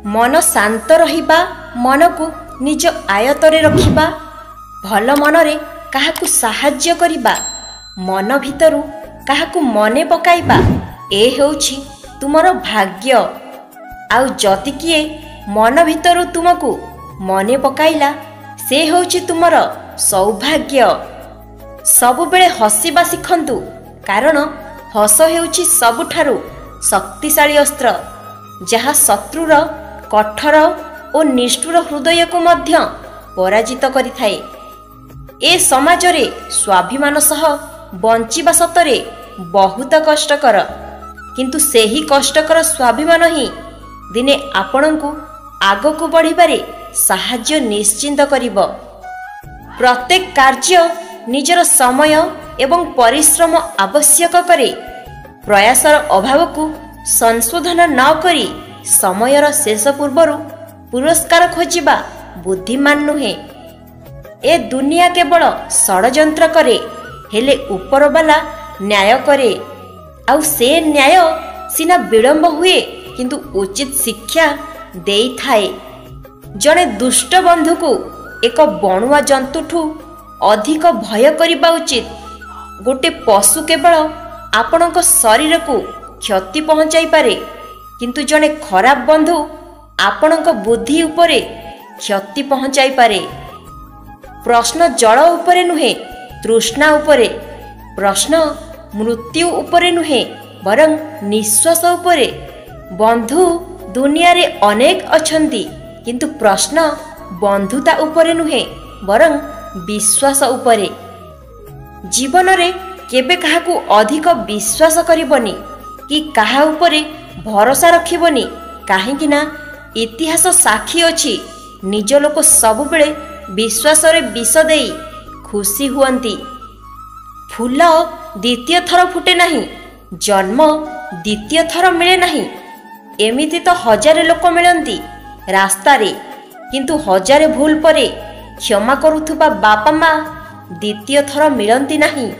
मन शांत रहिबा, मन को निज आयतरे रखिबा, भल मनरे काहाकु साहाय्य करिबा, मन भितरु काहाकु मने पकाइबा, ए हेउछि तुमर भाग्य। आउ जति किए मन भितरु तुमको मने पकाइला, से हेउछि तुमर सौभाग्य। सबुबेले हसिबा शिखंतु, कारण हस हेउछि सबुठारु शक्तिशाली अस्त्र, जहा शत्रुर कठोर और निष्ठुर हृदय को मध्य पराजित करिथाए। ए समाजरे स्वाभिमान सह बंचिबा सतरे बहुत कष्टकर, किंतु सेही कष्टकर स्वाभिमान ही दिने आपणंकु आगकु बढ़िबारे साहाय्य निश्चिंत करिब। प्रत्येक कार्य निजर समय एवं परिश्रम आवश्यक करे। प्रयासर अभाव को संशोधन न करी समयर शेष पूर्वरु पुरस्कार खोजिबा बुद्धिमान नुहे। ए दुनिया केवल षडयंत्र करे, हेले उपरवाला न्याय करे। आउ से न्याय सिना विलंब हुए, किंतु उचित शिक्षा देई थाए। जने दुष्ट बंधु को एक बणुआ जंतुठू अधिक भय करिबा उचित। गोटे पशु केवल आपणक शरीर को क्षति पहुंचाई पारे, किंतु जने खराब बंधु आपणक बुद्धि उपरे क्षति पहुंचाई पारे। प्रश्न जल उपरे नुहे, तृष्णा उपरे। प्रश्न मृत्यु उपरे नुहे, बरं निश्वास उपरे। बंधु दुनिया रे अनेक अछंती, किंतु प्रश्न बंधुता उपरे नुहे, बरं विश्वास उपरे। जीवन रे केबे काहाकू अधिक विश्वास करिबनी कि काहा उपरे भरोसा रखिबनी, काहेकि ना इतिहास साक्षी अछि निज लोक सबुबेले विश्वास रे विष देई खुशी हुअंती। फूल द्वितीय थर फुटे नहीं, जन्म द्वितीय थर मिले नहीं। एमिति तो हजारे लोक मिलंती रास्ता रे, किंतु हजारे भूल परे क्षमा करुथुबा बापा माँ द्वितीय थर मिलंती नहीं।